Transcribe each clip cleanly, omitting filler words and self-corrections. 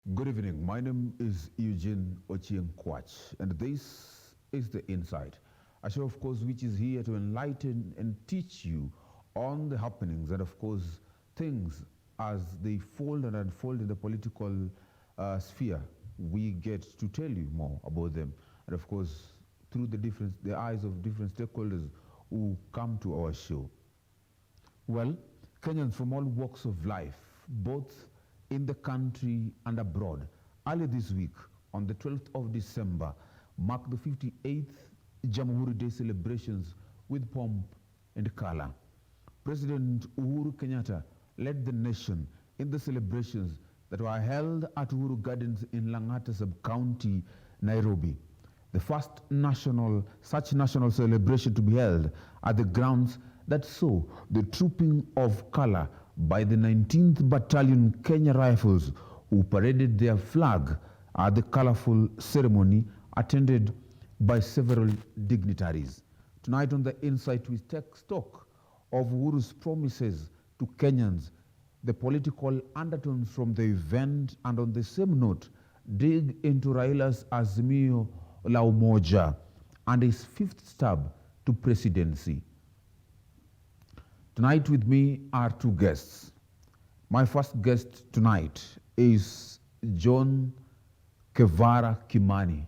Good evening. My name is Eugene Ochieng Kwach, and this is The Insight, a show, of course, which is here to enlighten and teach you on the happenings and, of course, things as they fold and unfold in the political sphere. We get to tell you more about them, and, of course, through the eyes of different stakeholders who come to our show. Well, Kenyans from all walks of life, both in the country and abroad, earlier this week, on the 12th of December, marked the 58th Jamuhuri Day celebrations with pomp and color. President Uhuru Kenyatta led the nation in the celebrations that were held at Uhuru Gardens in Lang'ata Sub-County, Nairobi. The first such national celebration to be held at the grounds that saw the trooping of color by the 19th Battalion Kenya Rifles, who paraded their flag at the colorful ceremony attended by several dignitaries. Tonight on The Insight, we take stock of Uhuru's promises to Kenyans, the political undertones from the event, and on the same note, dig into Raila's Azimio la Umoja and his fifth stab to presidency. Tonight with me are two guests. My first guest tonight is John Kevara Kimani.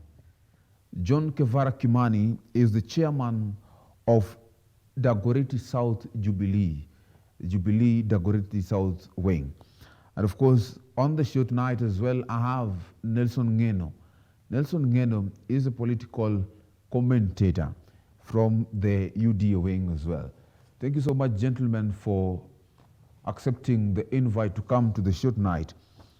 John Kevara Kimani is the chairman of Dagoretti South Jubilee Dagoretti South Wing. And of course, on the show tonight as well, I have Nelson Ngeno. Nelson Ngeno is a political commentator from the UDA wing as well. Thank you so much, gentlemen, for accepting the invite to come to the show tonight.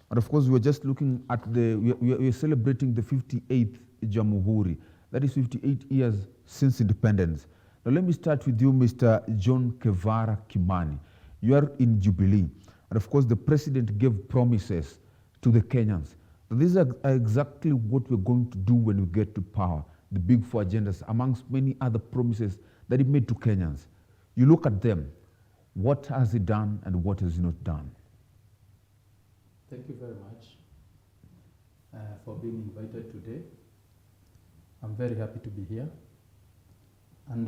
And of course, we're just looking at we're celebrating the 58th Jamuhuri. That is 58 years since independence. Now, let me start with you, Mr. John Kevara Kimani. You are in Jubilee. And of course, the president gave promises to the Kenyans. Now, these are exactly what we're going to do when we get to power. The big four agendas, amongst many other promises that he made to Kenyans. You look at them, what has he done and what has he not done? Thank you very much for being invited today. I'm very happy to be here. And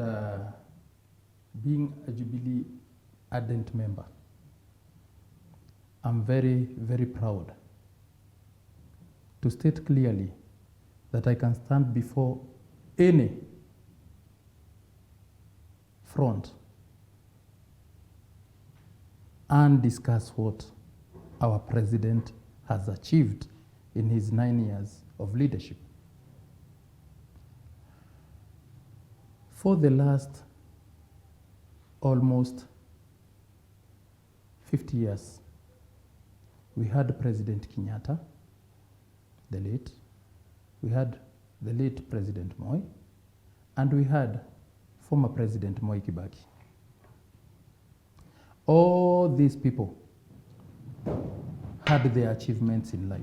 being a Jubilee ardent member, I'm very, very proud to state clearly that I can stand before any front and discuss what our president has achieved in his 9 years of leadership. For the last almost 50 years, we had President Kenyatta, the late, we had the late President Moi, and we had former President Moi Kibaki. All these people had their achievements in life.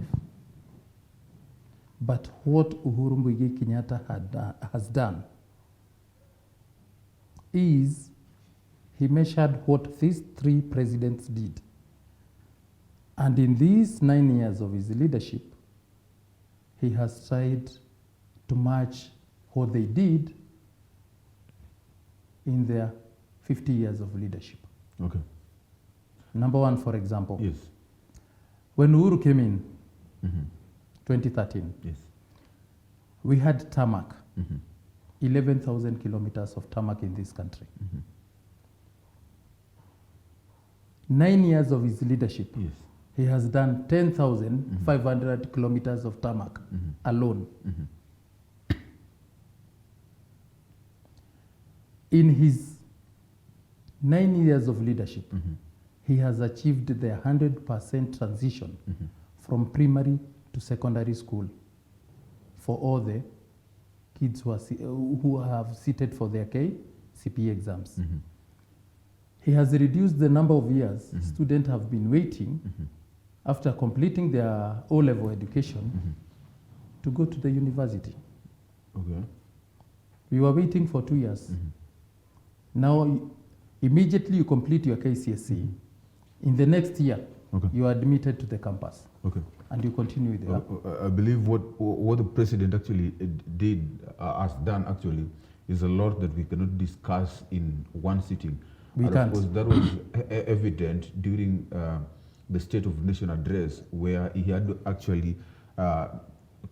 But what Uhuru Muigai Kenyatta has done is he measured what these three presidents did. And in these 9 years of his leadership, he has tried to match what they did in their 50 years of leadership. Okay. Number one, for example, Yes. when Uhuru came in, Mm-hmm. 2013, Yes. we had tarmac, Mm-hmm. 11,000 kilometers of tarmac in this country. Mm-hmm. 9 years of his leadership, Yes. he has done 10,500 kilometers of tarmac alone. Mm-hmm. In his 9 years of leadership, Mm-hmm. he has achieved the 100% transition from primary to secondary school for all the kids who have seated for their KCPE exams. Mm-hmm. He has reduced the number of years students have been waiting after completing their O-level education to go to the university. Okay. We were waiting for 2 years. Now, immediately you complete your KCSE, in the next year, Okay. you are admitted to the campus. Okay. And you continue there. I believe what the president actually has done actually, is a lot that we cannot discuss in one sitting. We and can't. Of course, that was evident during the State of Nation address, where he had actually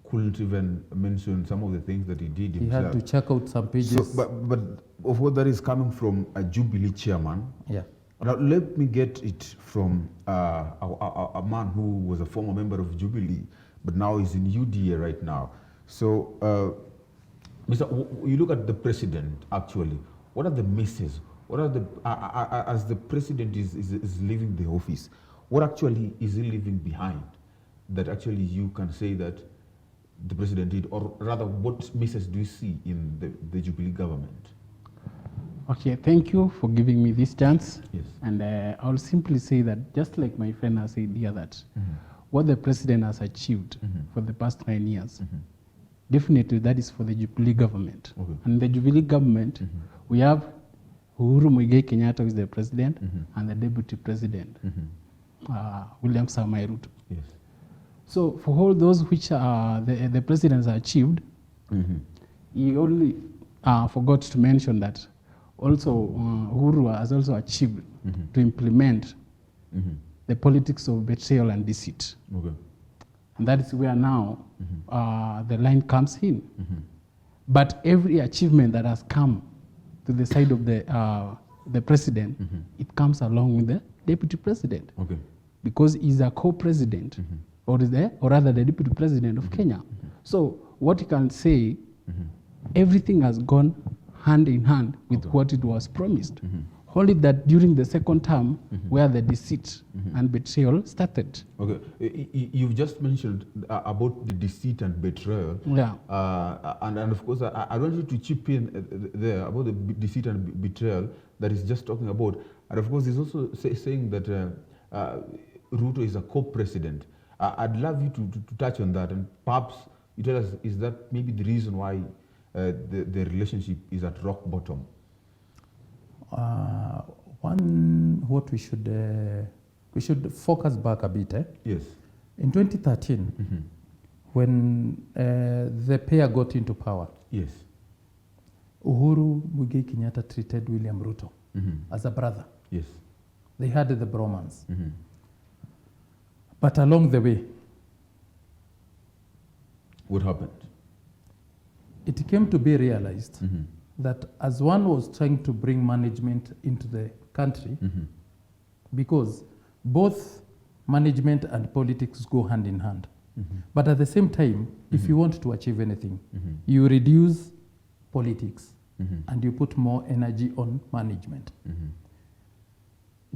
couldn't even mention some of the things that he did himself. He had to check out some pages. So, but of what that is coming from a Jubilee chairman. Yeah. Now, let me get it from a man who was a former member of Jubilee, but now is in UDA right now. So, you look at the president, actually, what are the misses? What are the, as the president is leaving the office, what actually is he leaving behind that actually you can say that the president did, or rather, what misses do you see in the Jubilee government? Okay, thank you for giving me this chance. Yes. And I'll simply say that, just like my friend has said here, that what the president has achieved for the past 9 years, definitely that is for the Jubilee government. Okay. And the Jubilee government, we have Uhuru Kenyatta, who is the president, and the deputy president, William Samoei Ruto. Yes. So for all those which the president has achieved, he only forgot to mention that also Uhuru has also achieved to implement the politics of betrayal and deceit. Okay. And that is where now the line comes in. But every achievement that has come to the side of the president, it comes along with the deputy president. Okay. Because he's a co-president, or rather the deputy president of Kenya. So what you can say, everything has gone hand in hand with what it was promised. Only that during the second term, where the deceit and betrayal started. Okay, you've just mentioned about the deceit and betrayal. Yeah. And of course, I want you to chip in there about the deceit and betrayal that he's just talking about. And of course, he's also saying that Ruto is a co-president. I'd love you to touch on that, and perhaps you tell us, is that maybe the reason why the relationship is at rock bottom? What we should focus back a bit. Yes. In 2013, when the pair got into power, yes, Uhuru Kenyatta treated William Ruto as a brother. Yes. They had the bromance. But along the way, what happened? It came to be realized that as one was trying to bring management into the country, because both management and politics go hand in hand. But at the same time, if you want to achieve anything, you reduce politics and you put more energy on management.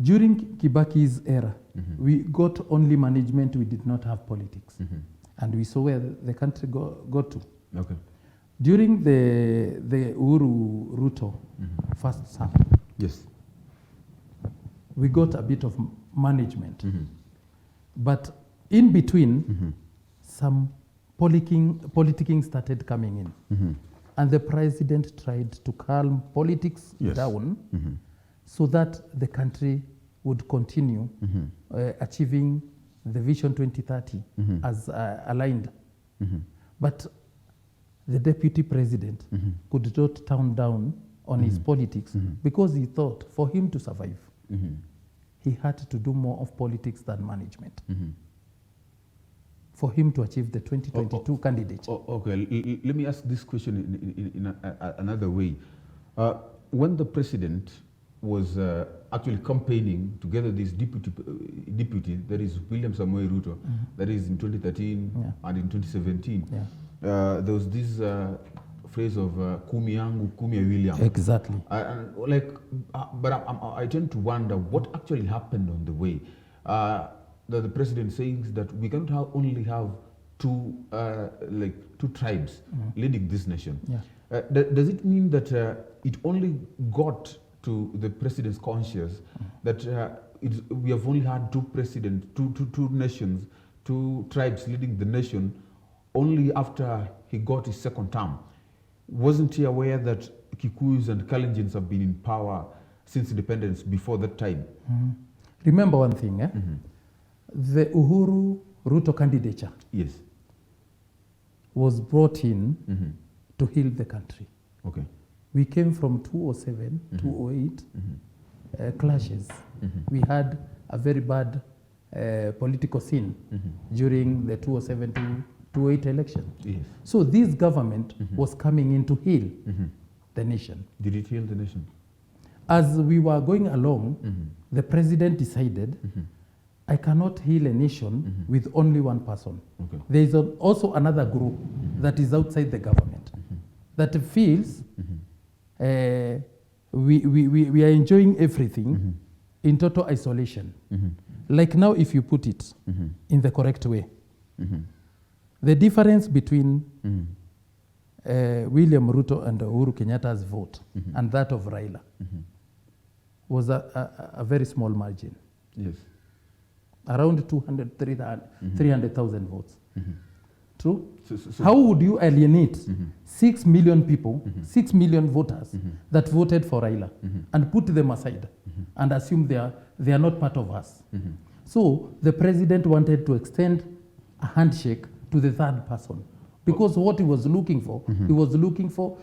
During Kibaki's era, we got only management, we did not have politics. And we saw where the country got to. Okay. During the Uhuru Ruto first term, Yes. we got a bit of management. But in between, some politicking started coming in. And the president tried to calm politics down so that the country would continue achieving the Vision 2030 as aligned. But the deputy president could not tone down on his politics because he thought for him to survive, he had to do more of politics than management for him to achieve the 2022 candidature. Okay, let me ask this question in another way. When the president was actually campaigning together this deputy, that is William Samoei Ruto, that is in 2013 and in 2017, there was this phrase of kumi yangu, kumi ya William. Exactly. But I tend to wonder what actually happened on the way. That the president says that we cannot only have two tribes leading this nation. Does it mean that it only got to the president's conscience that we have only had two presidents, two nations, two tribes leading the nation only after he got his second term? Wasn't he aware that Kikuyus and Kalenjins have been in power since independence before that time? Remember one thing, The Uhuru Ruto candidature Yes. was brought in to heal the country. Okay. We came from 2007, 2008 clashes. We had a very bad political scene during the 2007 to 2008 election. Yes. So this government was coming in to heal the nation. Did it heal the nation? As we were going along, the president decided, I cannot heal a nation with only one person. Okay. There is also another group that is outside the government that feels we are enjoying everything in total isolation. Like now, if you put it in the correct way, the difference between William Ruto and Uhuru Kenyatta's vote and that of Raila was a very small margin, Yes. around 300,000 votes. True? So How would you alienate 6 million people, 6 million voters that voted for Raila and put them aside and assume they are not part of us? So the president wanted to extend a handshake to the third person, because what he was looking for, he was looking for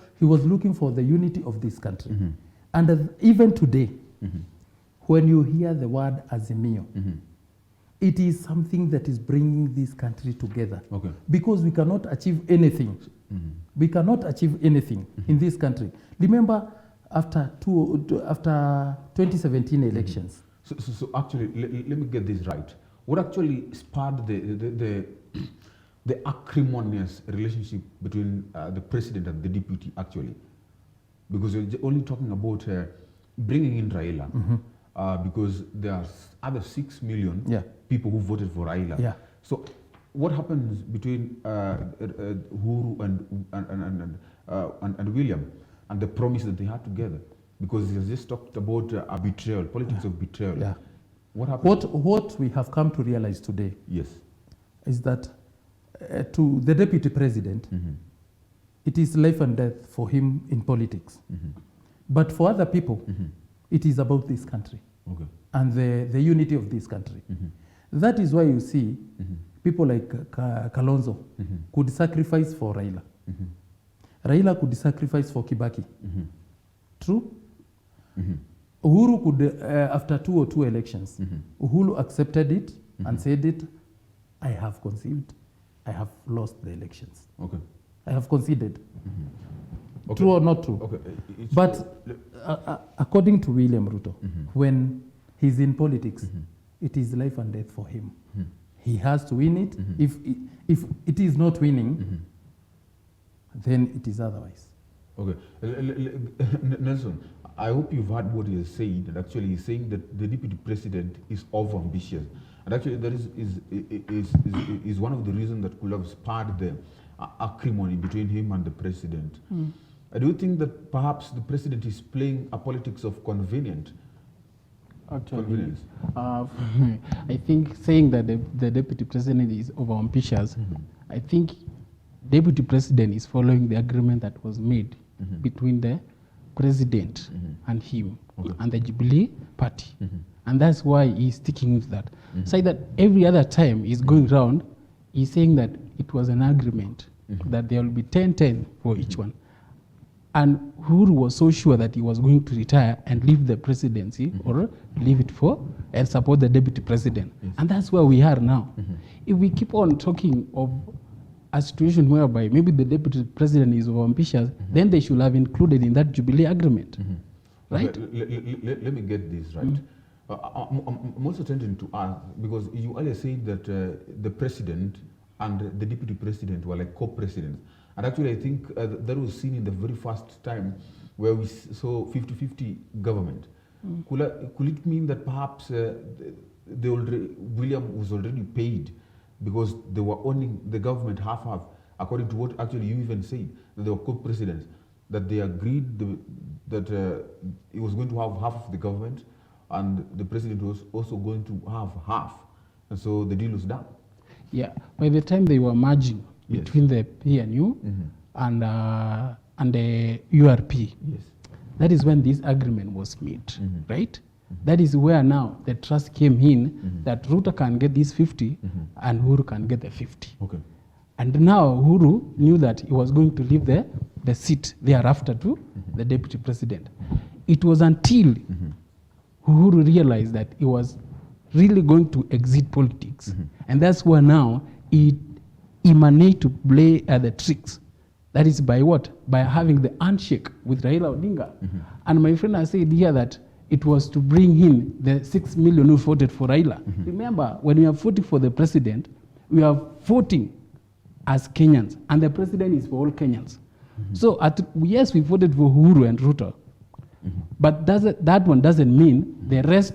the unity of this country. And even today, when you hear the word Azimio, it is something that is bringing this country together. Okay. Because we cannot achieve anything. We cannot achieve anything in this country. Remember, after 2017 elections. So actually, let me get this right. What actually spurred the acrimonious relationship between the president and the deputy, actually? Because you're only talking about bringing in Raila, because there are other 6 million people who voted for Raila. Yeah. So what happens between Uhuru and William and the promise that they had together? Because he has just talked about a betrayal, politics of betrayal. Yeah. What happened? What we have come to realize today Yes. is that to the deputy president, it is life and death for him in politics. But for other people, it is about this country and the unity of this country. That is why you see people like Kalonzo could sacrifice for Raila. Raila could sacrifice for Kibaki. True? Uhuru could, after 2002 elections, Uhuru accepted it and said it, I have conceived, I have lost the elections. Okay. I have conceded. Okay. True or not true? Okay. But according to William Ruto, when he's in politics, it is life and death for him. He has to win it. If it is not winning, then it is otherwise. Okay. Nelson, I hope you've heard what he has said. And actually, he's saying that the deputy president is over-ambitious. And actually, that is one of the reasons that could have spurred the acrimony between him and the president. I do think that perhaps the president is playing a politics of convenience. Actually, I think saying that the deputy president is over-ambitious, I think deputy president is following the agreement that was made between the president and him and the Jubilee party. And that's why he's sticking with that. So that every other time he's going round, he's saying that it was an agreement, that there will be 10-10 for each one. And Uhuru was so sure that he was going to retire and leave the presidency or leave it for and support the deputy president. And that's where we are now. If we keep on talking of a situation whereby maybe the deputy president is over-ambitious, then they should have included in that Jubilee agreement. Right? Let me get this right. I'm also tending to ask, because you earlier said that the president and the deputy president were like co-presidents. And actually, I think that was seen in the very first time where we saw 50-50 government. Could it mean that perhaps William was already paid because they were owning the government half-half, according to what actually you even said, that they were co-presidents, that they agreed that he was going to have half of the government and the president was also going to have half. And so the deal was done. Yeah, by the time they were merging between the PNU and the URP, that is when this agreement was made, right? That is where now the trust came in that Ruto can get this 50 and Uhuru can get the 50. Okay. And now Uhuru knew that he was going to leave the seat thereafter to the deputy president. It was until Uhuru realized that he was really going to exit politics. And that's where now he managed to play the tricks. That is by what? By having the handshake with Raila Odinga. And my friend has said here that it was to bring in the 6 million who voted for Raila. Remember, when we are voting for the president, we are voting as Kenyans, and the president is for all Kenyans. So yes, we voted for Uhuru and Ruto, but that one doesn't mean the rest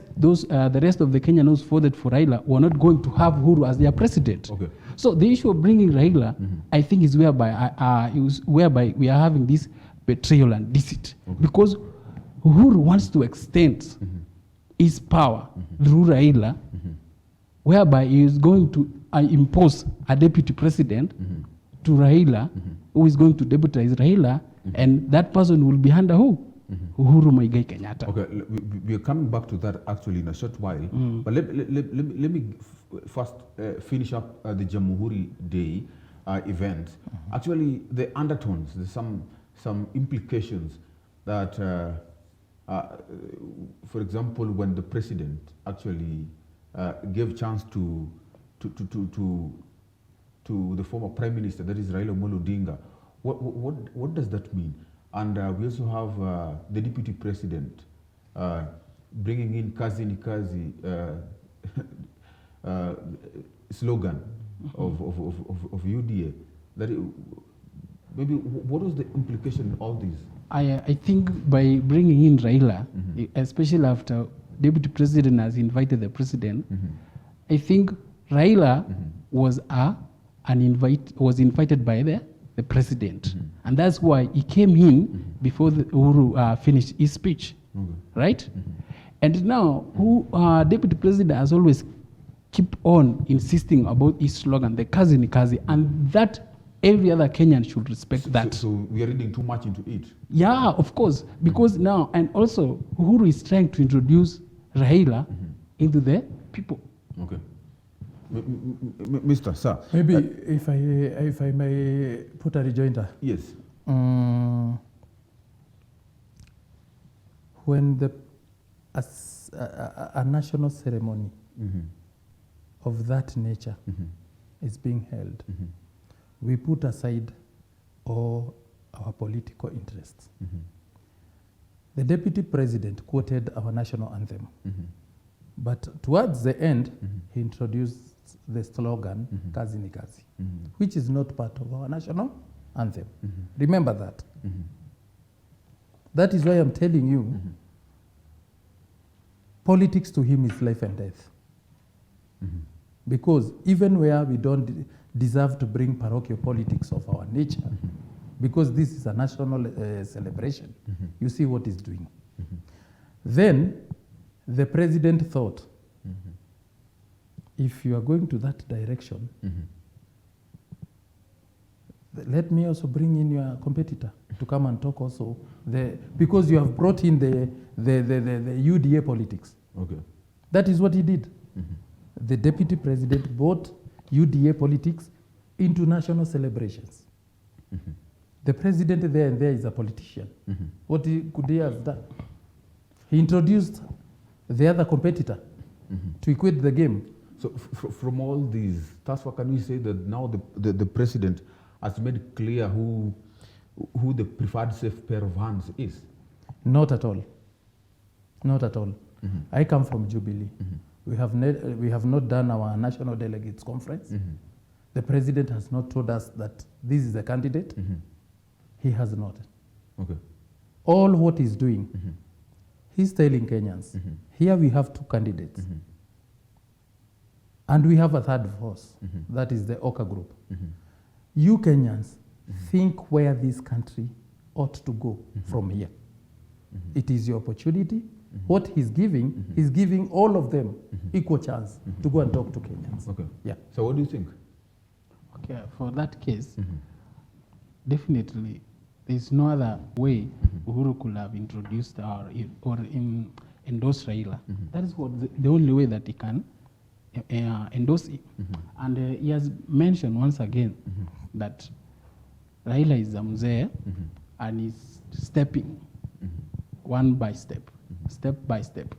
of the Kenyans who voted for Raila were not going to have Uhuru as their president. Okay. So the issue of bringing Raila, I think, is whereby we are having this betrayal and deceit, because Uhuru wants to extend his power through Raila, whereby he is going to impose a deputy president to Raila, who is going to deputize Raila, and that person will be under who? Uhuru Muigai Kenyatta. Okay, we are coming back to that actually in a short while. But let me first finish up the Jamuhuri Day event. Actually, the undertones, there's some implications that, for example, when the president actually gave chance to the former prime minister, that is Raila Odinga, what does that mean? And we also have the deputy president bringing in kazi ni kazi slogan of UDA. Maybe what was the implication in all these? I think by bringing in Raila, especially after deputy president has invited the president, I think Raila was invited by the president, and that's why he came in before Uhuru finished his speech, right? And now, deputy president has always keep on insisting about his slogan, the kazi ni kazi, and that every other Kenyan should respect that. So we are reading too much into it. Yeah, of course, because now, and also Uhuru is trying to introduce Raila into the people. Okay. Mr. Sir. Maybe if I may put a rejoinder. Yes. When a national ceremony of that nature is being held, we put aside all our political interests. The deputy president quoted our national anthem, but towards the end, he introduced the slogan, kazi ni kazi, which is not part of our national anthem. Remember that. That is why I'm telling you, politics to him is life and death. Because even where we don't deserve to bring parochial politics of our nature, because this is a national celebration, you see what he's doing. Then the president thought, if you are going to that direction, let me also bring in your competitor to come and talk also, because you have brought in the UDA politics. Okay. That is what he did. The deputy president brought UDA politics into national celebrations. The president there and there is a politician. What could he have done? He introduced the other competitor to equate the game. So from all these, Taswa, can we say that now the president has made clear who the preferred safe pair of hands is? Not at all. Not at all. I come from Jubilee. We have not done our national delegates conference. The president has not told us that this is a candidate. He has not. Okay. All what he's doing, he's telling Kenyans, here we have two candidates. And we have a third force, that is the Oka group. You Kenyans think where this country ought to go from here. It is your opportunity. What he's giving all of them equal chance to go and talk to Kenyans. Okay. Yeah. So what do you think? Okay, for that case, definitely there's no other way Uhuru could have introduced or endorse Raila. That is what the only way that he can endorse him. And he has mentioned once again that Raila is a mzee and he's stepping one by step, step by step,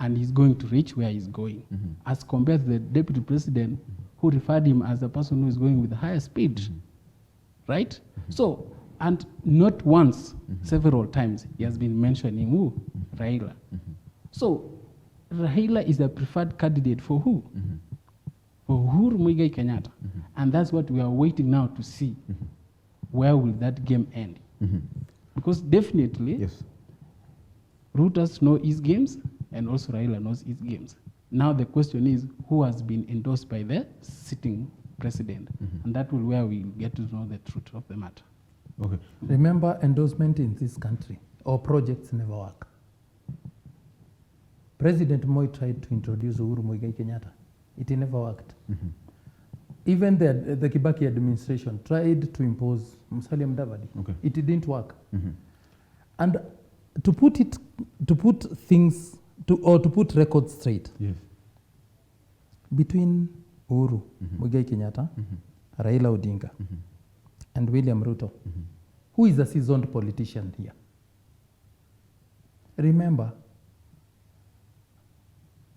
and he's going to reach where he's going, as compared to the deputy president who referred him as the person who is going with higher speed, right? So, and not once, several times, he has been mentioning who? Raila. So, Raila is the preferred candidate for who? For Uhuru Muigai Kenyatta. And that's what we are waiting now to see. Where will that game end? Because definitely, Yes. Rutas know his games, and also Raila knows his games. Now the question is, who has been endorsed by the sitting president? And that will where we get to know the truth of the matter. Okay. Remember, endorsement in this country or projects never work. President Moi tried to introduce Uhuru Muigai Kenyatta. It never worked. Even the Kibaki administration tried to impose Musalia Mudavadi. Okay. It didn't work. And to put things to put records straight, Yes. between Uhuru Muigai Kenyatta, Raila Odinga, and William Ruto, who is a seasoned politician here? Remember,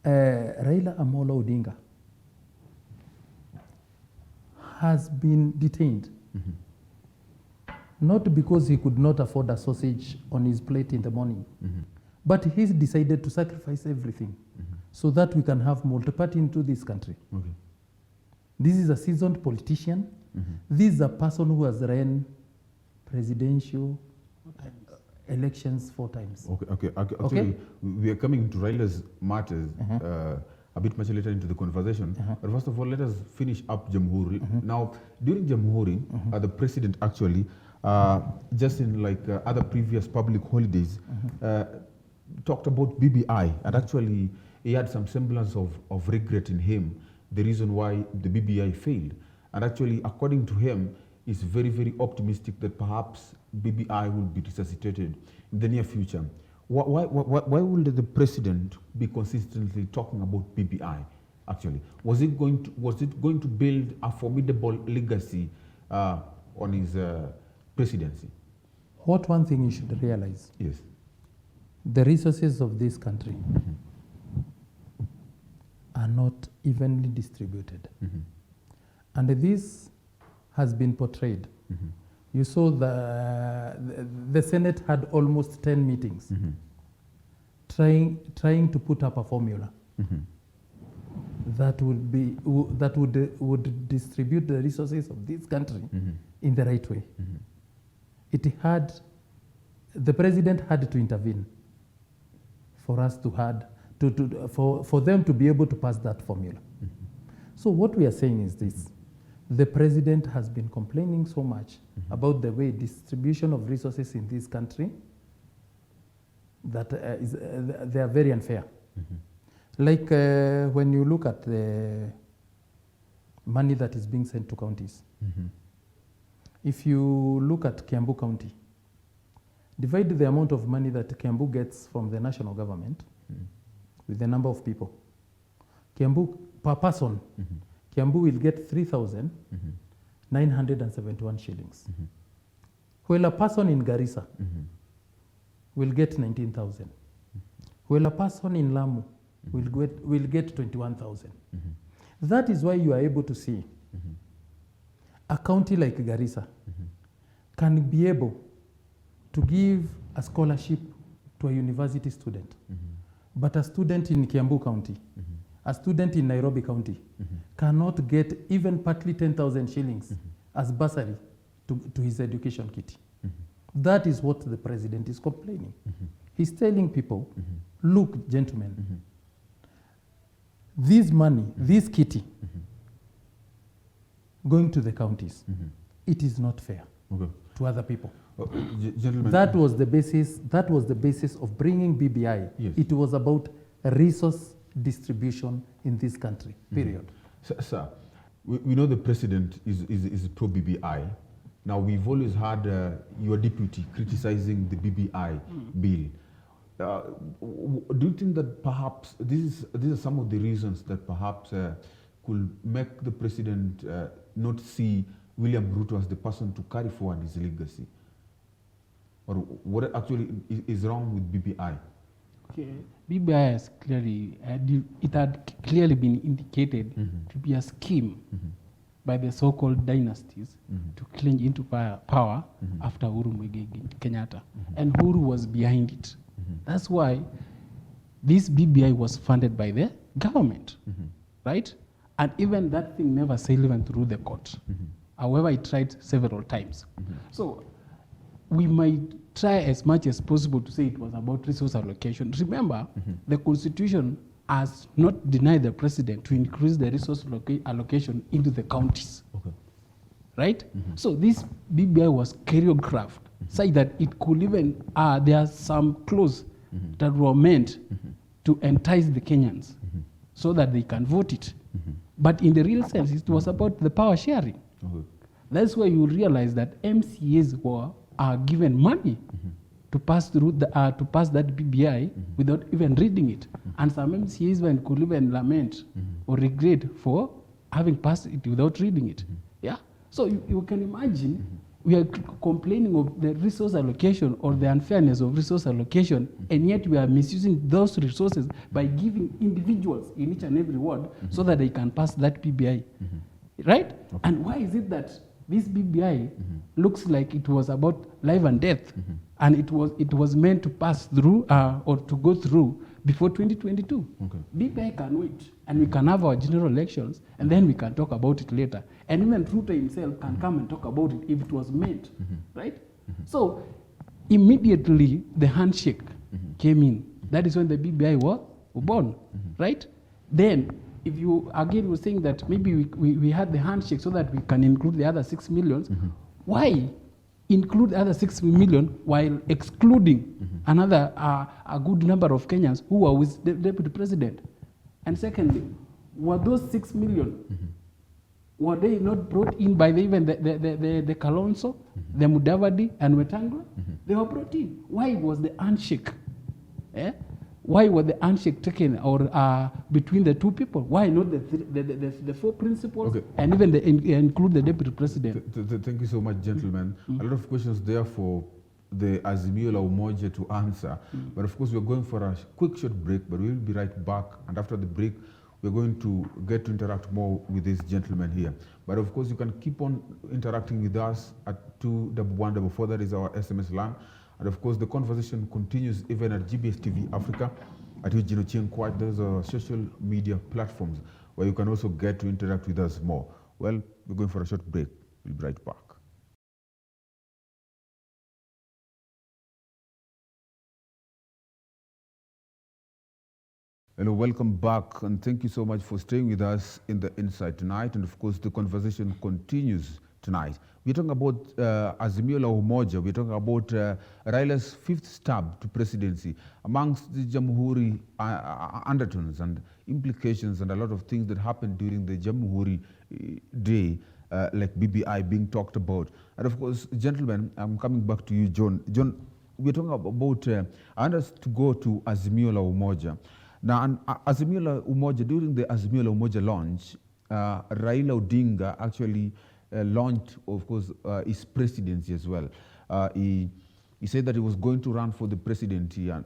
Raila Amolo Odinga has been detained, not because he could not afford a sausage on his plate in the morning, but he's decided to sacrifice everything so that we can have multi-party into this country. Okay. This is a seasoned politician. This is a person who has ran presidential elections 4 times. Okay. Actually, we are coming to Raila's matters a bit much later into the conversation. But first of all, let us finish up Jamuhuri. Now, during Jamuhuri, the president actually, just in like other previous public holidays, talked about BBI, and actually he had some semblance of regret in him, the reason why the BBI failed. And actually, according to him, is very, very optimistic that perhaps BBI will be resuscitated in the near future. Why would the president be consistently talking about BBI? Actually, was it going to build a formidable legacy on his presidency? What one thing you should realize: Yes. the resources of this country are not evenly distributed, and this has been portrayed. You saw the Senate had almost 10 meetings trying to put up a formula that would distribute the resources of this country in the right way. The president had to intervene for us for them to be able to pass that formula. So what we are saying is this: the president has been complaining so much about the way distribution of resources in this country that they are very unfair. Like when you look at the money that is being sent to counties, if you look at Kiambu County, divide the amount of money that Kiambu gets from the national government with the number of people. Kiambu, per person, Kiambu will get 3,971 shillings. While a person in Garissa will get 19,000. While a person in Lamu will get 21,000. That is why you are able to see a county like Garissa can be able to give a scholarship to a university student. But a student in Kiambu County, a student in Nairobi County cannot get even partly 10,000 shillings as bursary to his education kit. That is what the president is complaining. He's telling people, look, gentlemen, this money, this kitty, going to the counties, it is not fair to other people. Gentlemen, That was the basis of bringing BBI. Yes. It was about resource distribution in this country, period. Sir, we know the president is pro-BBI. Now, we've always had your deputy criticizing the BBI bill. Do you think that perhaps these are some of the reasons that perhaps could make the president not see William Ruto as the person to carry forward his legacy? Or what actually is wrong with BBI? Okay. BBI has clearly, it had clearly been indicated to be a scheme by the so-called dynasties to cling into power after Uhuru Kenyatta. And Uhuru was behind it. That's why this BBI was funded by the government, right? And even that thing never sailed even through the court. However, it tried several times. So we might try as much as possible to say it was about resource allocation. Remember, the Constitution has not denied the president to increase the resource allocation into the counties. Okay. Right? So this BBI was choreographed such that it could even, there are some clauses that were meant to entice the Kenyans so that they can vote it. But in the real sense, it was about the power sharing. Okay. That's where you realize that MCAs are given money to pass through to pass that BBI without even reading it. And some MCAs could even lament or regret for having passed it without reading it. Yeah. So you can imagine we are complaining of the resource allocation or the unfairness of resource allocation, and yet we are misusing those resources by giving individuals in each and every ward so that they can pass that BBI. Right? Okay. And why is it that this BBI looks like it was about life and death, and it was meant to pass through or to go through before 2022? Okay. BBI can wait, and we can have our general elections, and then we can talk about it later. And even Ruto himself can come and talk about it if it was meant, right? So immediately the handshake came in. That is when the BBI was born, right? Then if you again were saying that maybe we had the handshake so that we can include the other 6 million, why include the other 6 million while excluding another a good number of Kenyans who were with the deputy president? And secondly, were those 6 million, were they not brought in by even the Kalonzo, the Mudavadi, and Wetangula? They were brought in. Why was the handshake? Why was the handshake taken or between the two people? Why not the four principles and even include the deputy president? Thank you so much, gentlemen. A lot of questions there for the Azimio la Umoja to answer. But of course, we're going for a quick short break, but we'll be right back. And after the break, we're going to get to interact more with this gentleman here. But of course, you can keep on interacting with us at 21144. That is our SMS line. And of course, the conversation continues even at GBS TV Africa, at Eugene Ochieng. Those are social media platforms where you can also get to interact with us more. Well, we're going for a short break. We'll be right back. Hello, welcome back, and thank you so much for staying with us in the Inside tonight. And of course, the conversation continues tonight. We're talking about Azimio la Umoja. We're talking about Raila's 5th stab to presidency, amongst the Jamuhuri undertones and implications and a lot of things that happened during the Jamuhuri day, like BBI being talked about. And of course, gentlemen, I'm coming back to you, John. John, we're talking about, I want us to go to Azimio la Umoja. Now, Azimio la Umoja, during the Azimio la Umoja launch, Raila Odinga actually launched, of course, his presidency as well. He said that he was going to run for the presidency and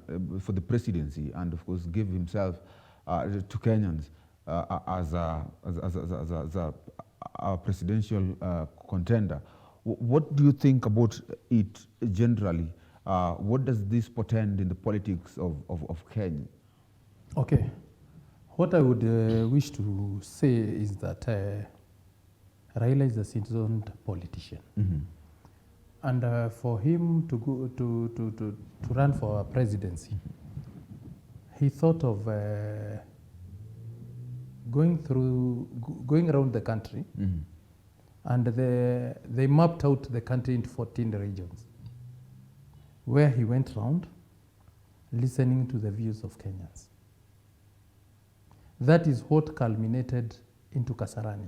of course, give himself to Kenyans as a presidential contender. What do you think about it generally? What does this portend in the politics of Kenya? Okay. What I would wish to say is that Raila is a seasoned politician. And for him to go to run for a presidency, he thought of going around the country, and they mapped out the country into 14 regions, where he went around listening to the views of Kenyans. That is what culminated into Kasarani,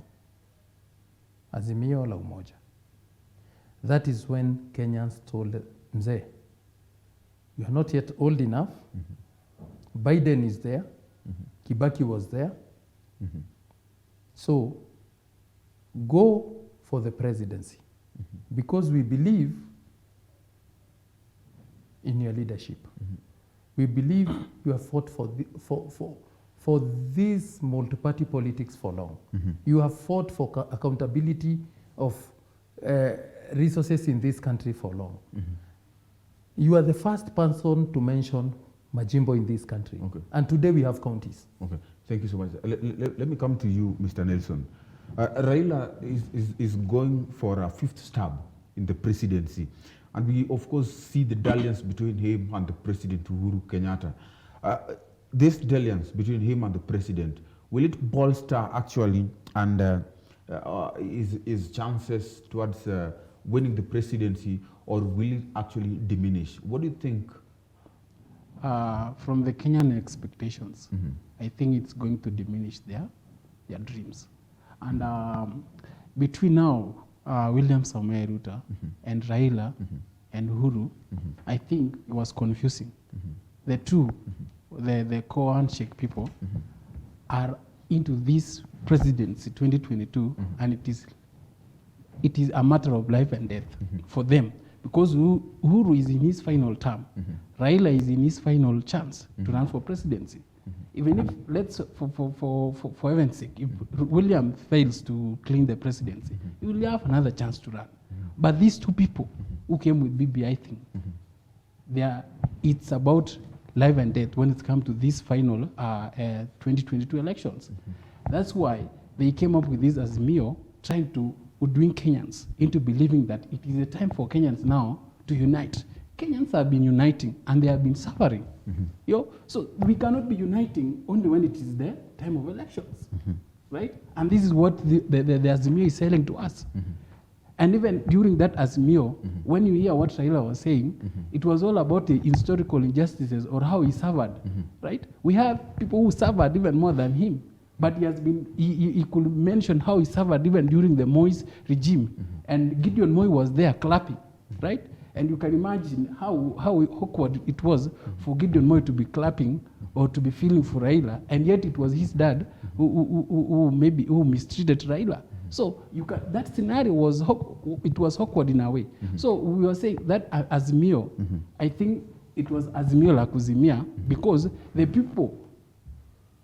Azimio la Umoja. That is when Kenyans told Mzee, You are not yet old enough. Biden is there. Kibaki was there. So go for the presidency because we believe in your leadership. We believe you have fought for this multi-party politics for long. You have fought for accountability of resources in this country for long. You are the first person to mention Majimbo in this country. Okay. And today we have counties. Okay, thank you so much. Let me come to you, Mr. Nelson. Raila is going for a fifth stab in the presidency. And we, of course, see the dalliance between him and the President Uhuru Kenyatta. This dalliance between him and the President, will it bolster actually and his chances towards winning the presidency, or will it actually diminish? What do you think? From the Kenyan expectations, I think it's going to diminish their dreams. And between now, William Samoei Ruto and Raila and Uhuru, I think it was confusing. The two, the co-handshake people, are into this presidency 2022, and it is a matter of life and death for them. Because Uhuru is in his final term, Raila is in his final chance to run for presidency. Even if, let's, for heaven's sake, if William fails to clean the presidency, he will have another chance to run. But these two people who came with BBI thing, it's about life and death when it comes to these final 2022 elections. That's why they came up with this Azimio, trying to doing Kenyans into believing that it is a time for Kenyans now to unite. Kenyans have been uniting and they have been suffering. So we cannot be uniting only when it is the time of elections, right? And this is what the Azimio is selling to us. And even during that Azimio, when you hear what Raila was saying, it was all about the historical injustices or how he suffered, right? We have people who suffered even more than him. But he could mention how he suffered even during the Moi's regime. And Gideon Moi was there clapping, right? And you can imagine how awkward it was for Gideon Moi to be clapping or to be feeling for Raila, and yet it was his dad who mistreated Raila. So that scenario was awkward in a way. So we were saying that Azimio, I think it was Azimio la kuzimia, because the people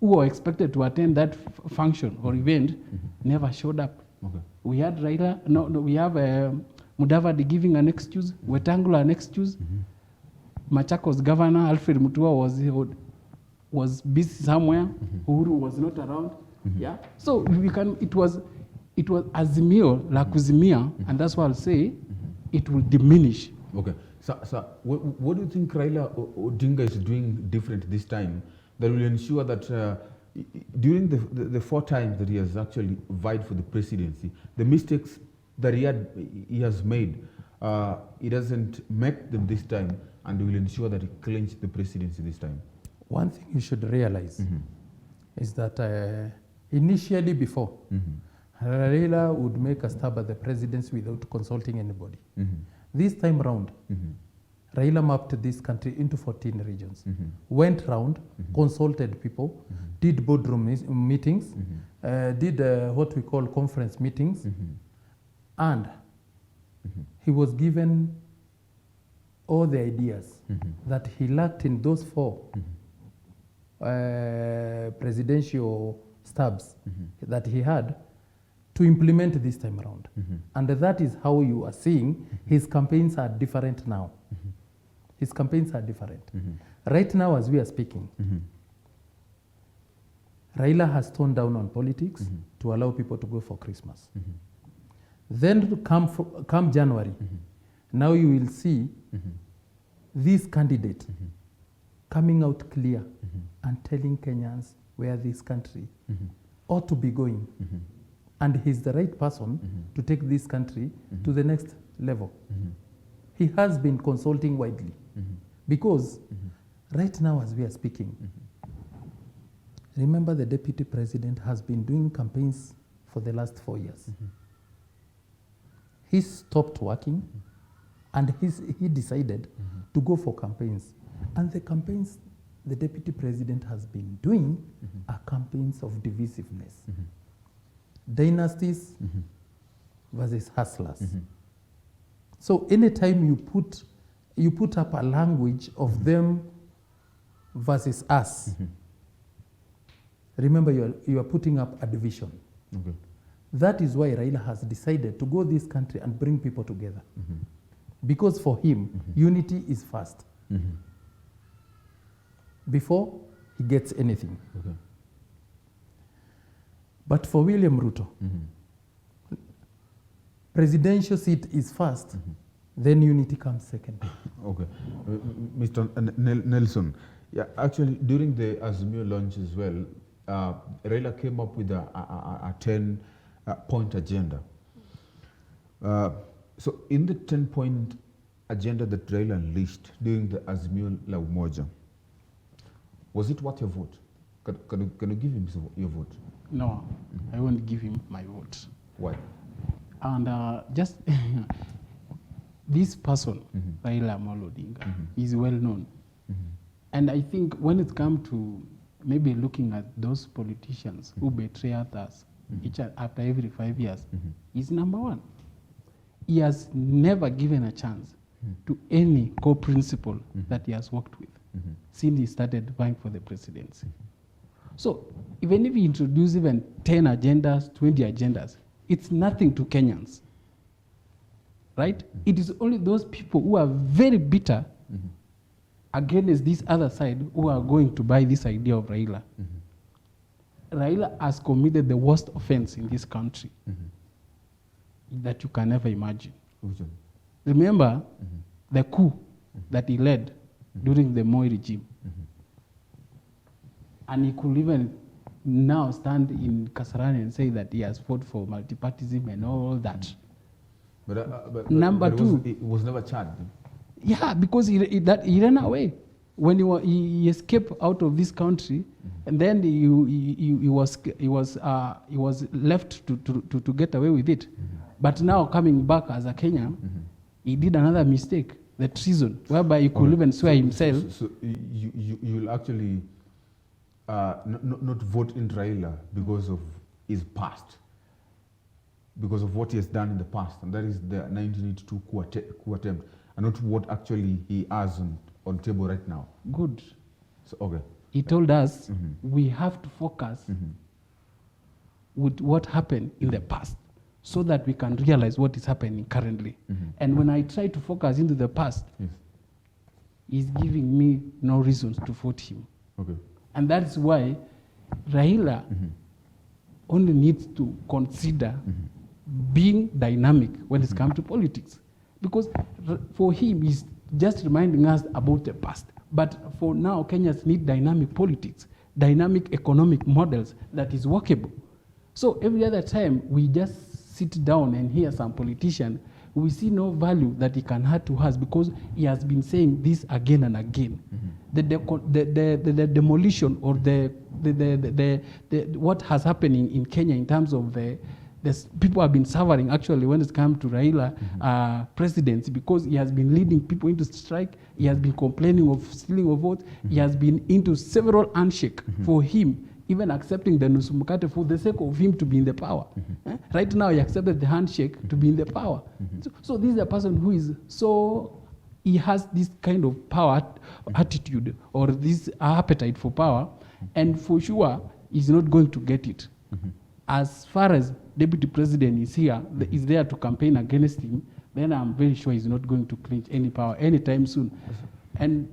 who were expected to attend that function or event never showed up. Okay. We had Raila, we have Mudavadi giving an excuse, Wetangula an excuse. Machakos governor Alfred Mutua was busy somewhere. Uhuru was not around. Yeah. So it was Azimio la kuzimia, and that's why I'll say it will diminish. Okay. So what do you think Raila Odinga is doing different this time that will ensure that during the 4 times that he has actually vied for the presidency, the mistakes that he has made, he doesn't make them this time, and will ensure that he clinches the presidency this time? One thing you should realize is that initially before, Raila would make a stab at the presidency without consulting anybody. This time round, Raila mapped this country into 14 regions, went round, consulted people, did boardroom meetings, did what we call conference meetings, and he was given all the ideas that he lacked in those 4 presidential stabs that he had to implement this time around. And that is how you are seeing his campaigns are different now. His campaigns are different. Right now, as we are speaking, Raila has toned down on politics to allow people to go for Christmas. Then to come January, now you will see this candidate coming out clear and telling Kenyans where this country ought to be going. And he's the right person to take this country to the next level. He has been consulting widely because right now as we are speaking, remember the deputy president has been doing campaigns for the last 4 years. He stopped working and he decided to go for campaigns And the campaigns the deputy president has been doing are campaigns of divisiveness. Dynasties versus hustlers. So anytime you put up a language of them versus us, remember you are putting up a division. Okay. That is why Raila has decided to go this country and bring people together. Because for him, unity is first. Before he gets anything. Okay. But for William Ruto, presidential seat is first, then unity comes second. Okay. Mr. Nelson, yeah, actually, during the Azimio launch as well, Raila came up with a 10-point agenda. So in the 10-point agenda that Raila unleashed during the Azimio la Umoja, was it worth your vote? Can you give him your vote? No, I won't give him my vote. Why? And just this person, Raila Amolo Odinga, is well known. And I think when it comes to maybe looking at those politicians who betray others after every 5 years, he's number one. He has never given a chance to any core principle that he has worked with since he started vying for the presidency. So even if he introduces even 10 agendas, 20 agendas, it's nothing to Kenyans, right? It is only those people who are very bitter against this other side who are going to buy this idea of Raila. Raila has committed the worst offense in this country that you can never imagine. Remember the coup that he led during the Moi regime. And he could even now stand in Kasarani and say that he has fought for multipartyism and all that. Number two, it was never charged. Yeah, because he ran away when he escaped out of this country, and then he was left to get away with it. But now coming back as a Kenyan, he did another mistake, the treason, whereby he could even swear himself. So you'll actually not vote in Raila because of his past, because of what he has done in the past, and that is the 1982 coup attempt, and not what actually he has on table right now. Good. So, okay. He told us we have to focus with what happened in the past so that we can realize what is happening currently. And when I try to focus into the past, he's giving me no reasons to vote him. Okay. And that's why Raila only needs to consider being dynamic when it comes to politics. Because for him, he's just reminding us about the past. But for now, Kenyans need dynamic politics, dynamic economic models that is workable. So every other time we just sit down and hear some politician, we see no value that he can add to us because he has been saying this again and again. The demolition or the what has happened in Kenya in terms of the people have been suffering actually when it comes to Raila presidency, because he has been leading people into strike. He has been complaining of stealing of votes. He has been into several handshake for him, even accepting the Nusumukate for the sake of him to be in the power. Right now, he accepted the handshake to be in the power. So this is a person who is he has this kind of power attitude or this appetite for power, and for sure, he's not going to get it. As far as deputy president is here, is there to campaign against him, then I'm very sure he's not going to clinch any power anytime soon. And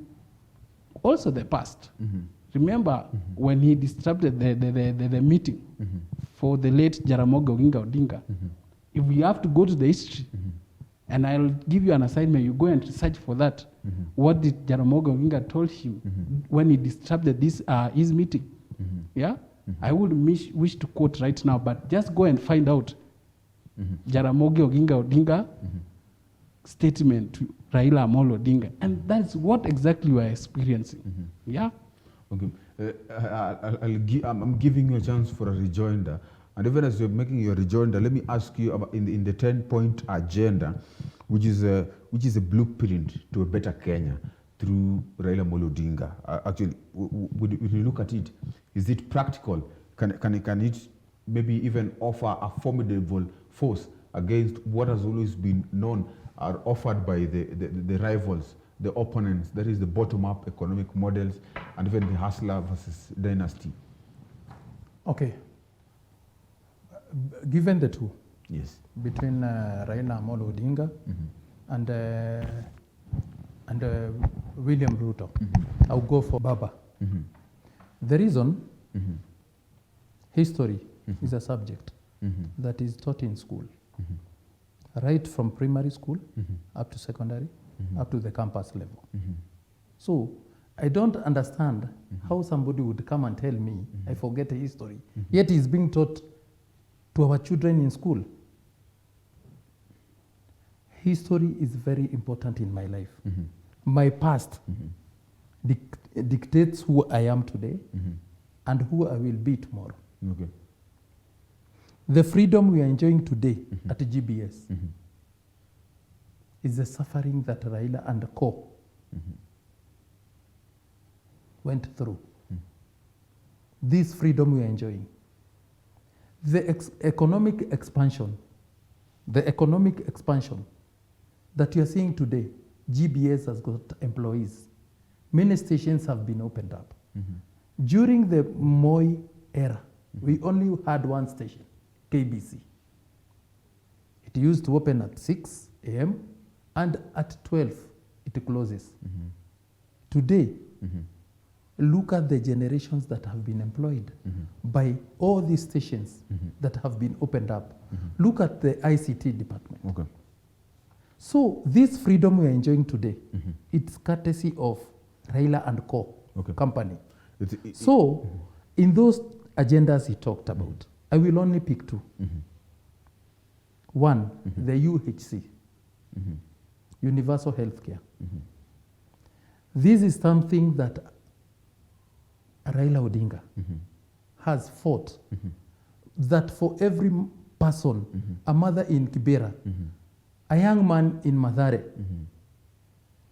also the past. Remember when he disrupted the meeting for the late Jaramogi Oginga Odinga. If we have to go to the history, and I'll give you an assignment, you go and research for that. What did Jaramogi Oginga told him when he disrupted this his meeting? Yeah? I would wish to quote right now, but just go and find out Jaramogi Oginga Odinga statement to Raila Amolo Odinga. And that's what exactly we are experiencing. Yeah? Okay. I'm giving you a chance for a rejoinder. And even as you're making your rejoinder, let me ask you about in the 10-point agenda, which is a blueprint to a better Kenya. through Raila Amolo Odinga. Actually, when you look at it, is it practical? Can it maybe even offer a formidable force against what has always been known are offered by the rivals, the opponents, that is the bottom-up economic models, and even the hustler versus dynasty? Okay. Given the two, Yes. between Raila Amolo Odinga and William Ruto, I'll go for Baba. The reason, history is a subject that is taught in school, right from primary school up to secondary, up to the campus level. So I don't understand how somebody would come and tell me I forget history, yet it's being taught to our children in school. History is very important in my life. My past dictates who I am today and who I will be tomorrow. Okay. The freedom we are enjoying today at GBS is the suffering that Raila and Co went through. This freedom we are enjoying. The economic expansion that you are seeing today, GBS has got employees. Many stations have been opened up. During the Moi era, we only had one station, KBC. It used to open at 6 a.m. and at 12 it closes. Today, look at the generations that have been employed by all these stations that have been opened up. Look at the ICT department. Okay. So this freedom we are enjoying today, it's courtesy of Raila and Co. company. So in those agendas he talked about, I will only pick two. One, the UHC, Universal Healthcare. This is something that Raila Odinga has fought, that for every person, a mother in Kibera, a young man in Mathare,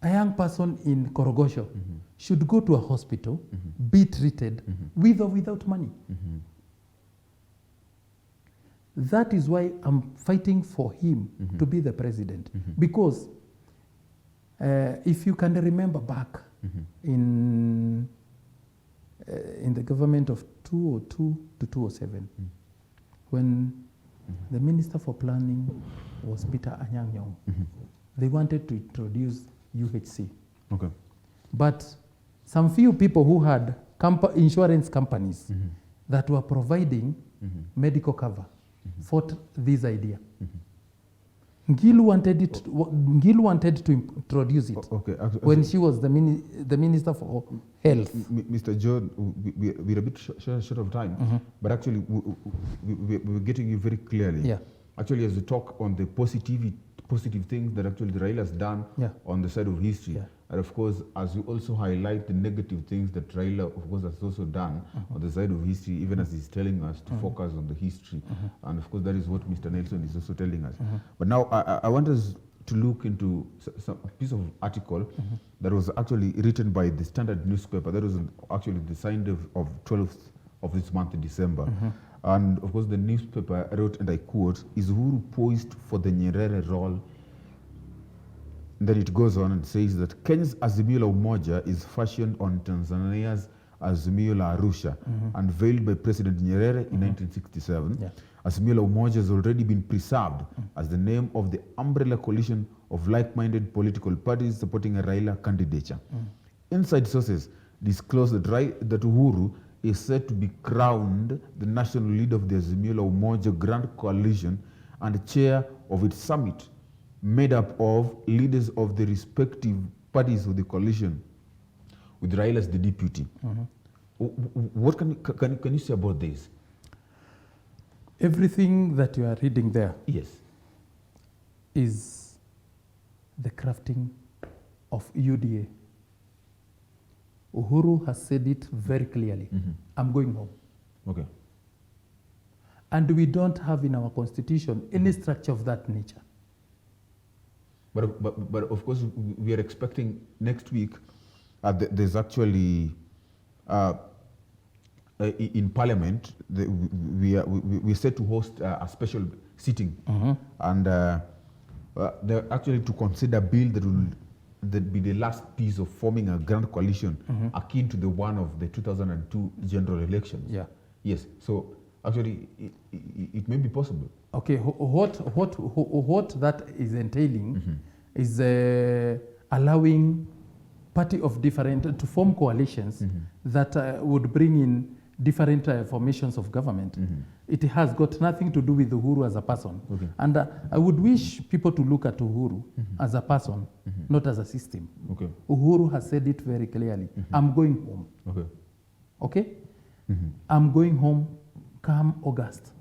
a young person in Korogosho should go to a hospital, be treated with or without money. That is why I'm fighting for him to be the president. Because if you can remember back in the government of 2002 to 2007, when the Minister for Planning was Peter Anyang' Nyong'o, they wanted to introduce UHC. Okay. But some few people who had insurance companies that were providing medical cover fought this idea. Ngilu wanted to introduce it when she was the Minister for Health. Mr. John, we're a bit short of time, but actually we're getting you very clearly. Yeah. Actually, as we talk on the positive things that actually Raila has done on the side of history, and of course, as we also highlight the negative things that Raila, of course, has also done on the side of history, even as he's telling us to focus on the history. And of course, that is what Mr. Nelson is also telling us. But now, I want us to look into a piece of article that was actually written by the Standard newspaper. That was actually the sign of 12th of this month in December. And of course, the newspaper wrote, and I quote, "Is Uhuru poised for the Nyerere role?" And then it goes on and says that Kenya's Azimio la Umoja is fashioned on Tanzania's Azimio la Arusha, unveiled by President Nyerere in 1967. Azimio la Umoja has already been preserved as the name of the umbrella coalition of like-minded political parties supporting a Raila candidature. Inside sources disclose that Uhuru is set to be crowned the national leader of the Azimio la Umoja Grand Coalition and chair of its summit, made up of leaders of the respective parties of the coalition, with Raila as the deputy. What can you say about this? Everything that you are reading there is the crafting of UDA. Uhuru has said it very clearly. I'm going home. Okay. And we don't have in our constitution any structure of that nature. But of course, we are expecting next week there's actually in Parliament, we're set to host a special sitting, and they're actually to consider a bill that will be the last piece of forming a grand coalition akin to the one of the 2002 general elections. Yeah. Yes. So actually, it may be possible. Okay. What that is entailing is allowing party of different to form coalitions that would bring in different formations of government. It has got nothing to do with Uhuru as a person. Okay. And I would wish people to look at Uhuru as a person, not as a system. Okay. Uhuru has said it very clearly. I'm going home. Okay. Okay? I'm going home come August.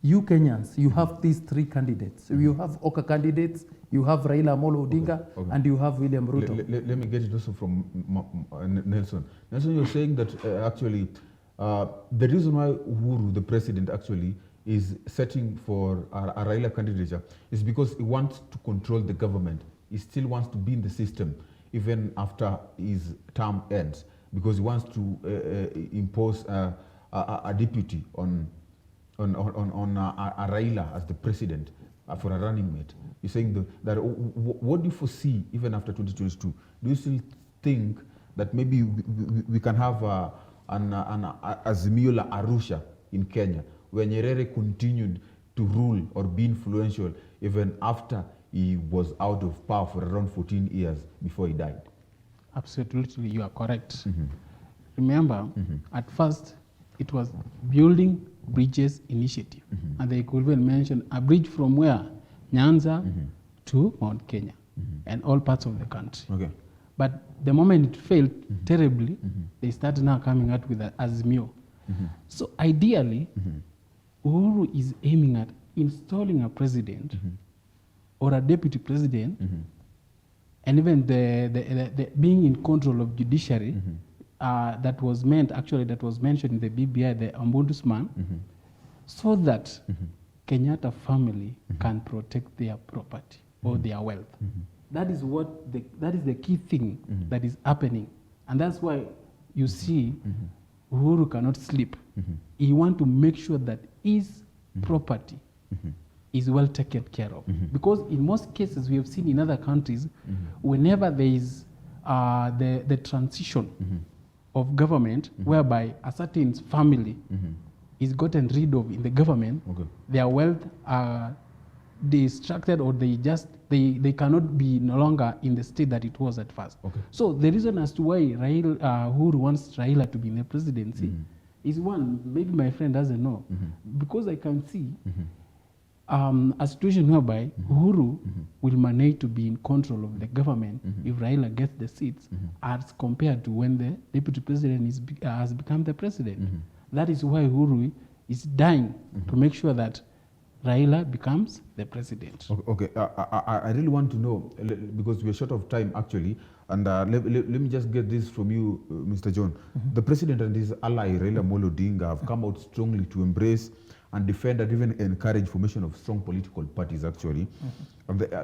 You Kenyans, you have these three candidates. You have Oka candidates, you have Raila Amolo Odinga, and you have William Ruto. Let me get it also from Nelson. Nelson, you're saying that actually the reason why Uhuru, the president, actually is setting for a Raila candidature is because he wants to control the government. He still wants to be in the system even after his term ends, because he wants to impose a deputy on a Raila as the president for a running mate. You're saying that what do you foresee even after 2022? Do you still think that maybe we can have an Azimio la Arusha in Kenya, where Nyerere continued to rule or be influential even after he was out of power for around 14 years before he died? Absolutely, you are correct. Remember, at first, it was Building Bridges Initiative. And they could even mention a bridge from where? Nyanza to Mount Kenya and all parts of the country. Okay. But the moment it failed terribly, they started now coming out with an Azimio. So ideally, Uhuru is aiming at installing a president or a deputy president, and even the being in control of judiciary. That was mentioned in the BBI, the ombudsman, so that Kenyatta family can protect their property or their wealth. That is the key thing that is happening, and that's why you see Uhuru cannot sleep. He wants to make sure that his property is well taken care of, because in most cases we have seen in other countries, whenever there is the transition of government, whereby a certain family is gotten rid of in the government, their wealth are distracted, or they cannot be no longer in the state that it was at first. So the reason as to why Uhuru wants Raila to be in the presidency is one, maybe my friend doesn't know, because I can see a situation whereby Uhuru will manage to be in control of the government if Raila gets the seats, as compared to when the deputy president has become the president. That is why Uhuru is dying to make sure that Raila becomes the president. Okay, I really want to know, because we're short of time actually, and let me just get this from you, Mr. John. The president and his ally Raila Amolo Odinga have come out strongly to embrace and defend and even encourage formation of strong political parties actually.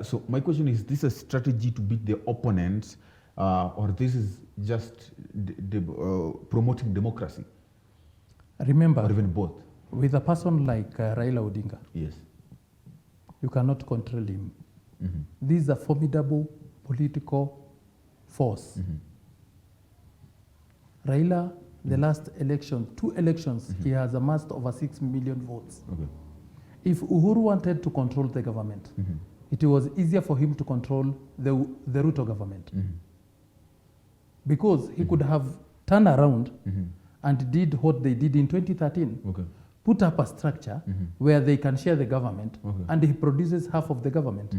So my question is this a strategy to beat the opponents, or this is just promoting democracy? Remember, or even both? with a person like Raila Odinga, Yes. you cannot control him. This is a formidable political force. Raila, the last election, 2 elections, he has amassed over 6 million votes. If Uhuru wanted to control the government, it was easier for him to control the Ruto government. Because he could have turned around and did what they did in 2013. Put up a structure where they can share the government, and he produces half of the government,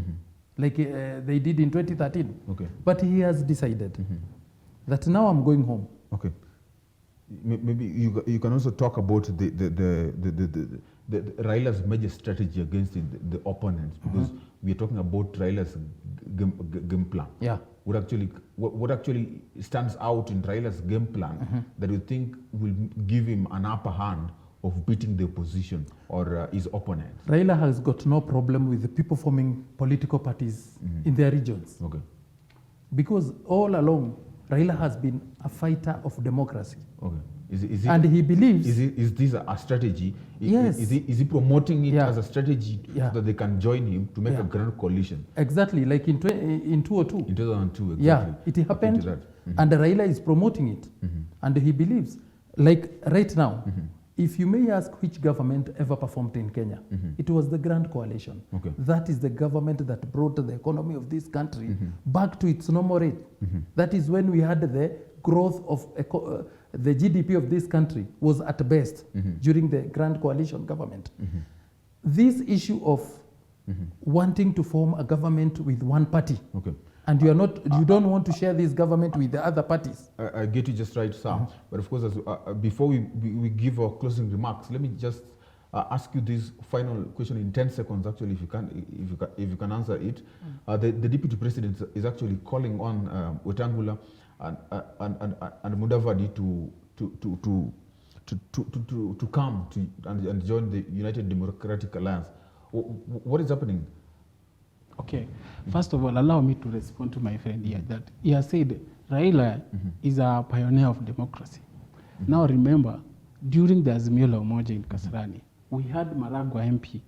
like they did in 2013. But he has decided that now I'm going home. Maybe you can also talk about the Raila's major strategy against the opponents, because we are talking about Raila's game plan. What actually stands out in Raila's game plan that you think will give him an upper hand of beating the opposition or his opponents? Raila has got no problem with the people forming political parties in their regions. Because all along, Raila has been a fighter of democracy. Okay. Is it, And he believes... Is this a strategy? Yes. Is he promoting it Yeah. as a strategy Yeah. so that they can join him to make Yeah. a grand coalition? Exactly, like in 2002. In 2002, exactly. Yeah, it happened, Into that. and Raila is promoting it. And he believes, like right now, if you may ask which government ever performed in Kenya, it was the Grand Coalition. Okay. That is the government that brought the economy of this country back to its normal rate. That is when we had the growth of the GDP of this country was at best during the Grand Coalition government. This issue of wanting to form a government with one party, Okay. and you don't want to share this government with the other parties. I get you just right, sir. But of course, before we give our closing remarks, let me just ask you this final question in 10 seconds. Actually, if you can answer it, the deputy president is actually calling on Wetangula and Mudavadi to come and join the United Democratic Alliance. What is happening? Okay, first of all, allow me to respond to my friend here that he has said Raila is a pioneer of democracy. Now remember, during the Azimio la Umoja in Kasarani, we had Maragwa MP.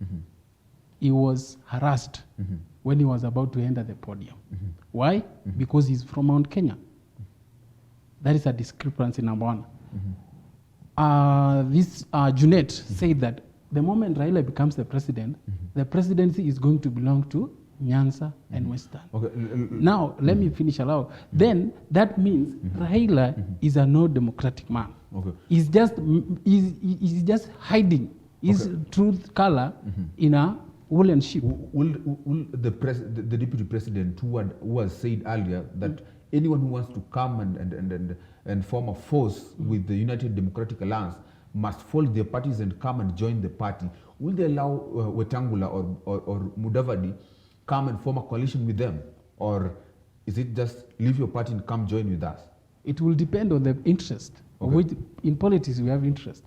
He was harassed when he was about to enter the podium. Why? Because he's from Mount Kenya. That is a discrepancy, number one. Junet said that the moment Raila becomes the president, the presidency is going to belong to Nyanza and Western. Okay. Now, let me finish allow. Then that means Raila is a no democratic man. Okay. He's just hiding his truth color in a woolen sheep. Will the deputy president who has said earlier that anyone who wants to come and form a force with the United Democratic Alliance must fold their parties and come and join the party, will they allow Wetangula or Mudavadi come and form a coalition with them? Or is it just leave your party and come join with us? It will depend on the interest. Okay. In politics, we have interest.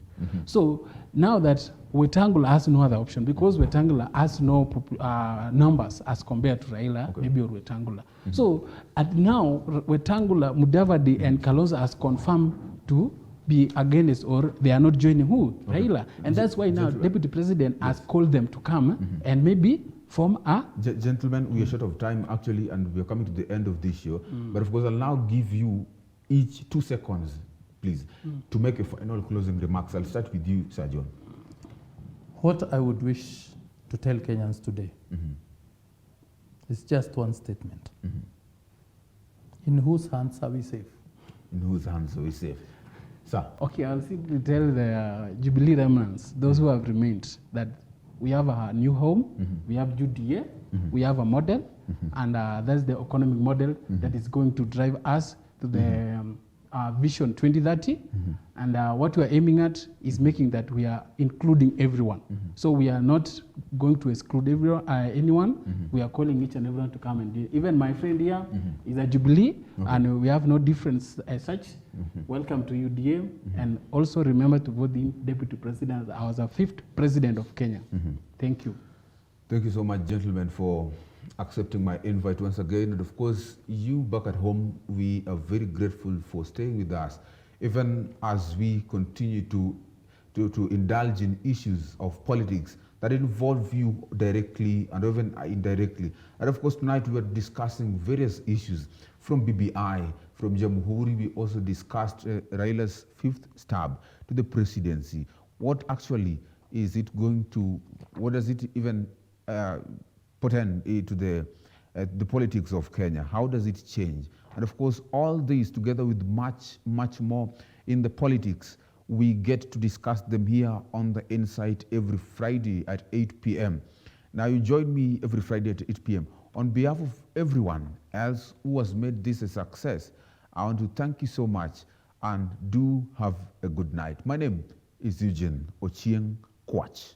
So now that Wetangula has no other option, because Wetangula has no numbers as compared to Raila, maybe or Wetangula. So at now, Wetangula, Mudavadi, and Kalonzo has confirmed to be against, or they are not joining who? Raila. And that's why now Deputy President has called them to come and maybe form a... Gentlemen, we are short of time actually, and we are coming to the end of this show. But of course, I'll now give you each 2 seconds, please, to make a final closing remarks. I'll start with you, Sir John. What I would wish to tell Kenyans today is just one statement. In whose hands are we safe? In whose hands are we safe? Sir. Okay, I'll simply tell the Jubilee remnants, those who have remained, that we have a new home, we have UDA, we have a model, and that's the economic model that is going to drive us to the Vision 2030. And what we are aiming at is making that we are including everyone. So we are not going to exclude anyone. We are calling each and everyone to come and do it. Even my friend here is a Jubilee, and we have no difference as such. Welcome to UDA, and also remember to vote in Deputy President. I was the 5th President of Kenya. Thank you. Thank you so much, gentlemen, for accepting my invite once again. And of course, you back at home, we are very grateful for staying with us, even as we continue to indulge in issues of politics that involve you directly and even indirectly. And of course, tonight we are discussing various issues from BBI, from Jamuhuri. We also discussed Raila's 5th stab to the presidency. What actually is it going to, what does it even portend to the politics of Kenya? How does it change? And of course, all these together with much, much more in the politics, we get to discuss them here on The Insight every Friday at 8 p.m. Now, you join me every Friday at 8 p.m. On behalf of everyone else who has made this a success, I want to thank you so much and do have a good night. My name is Eugene Ochieng Kwach.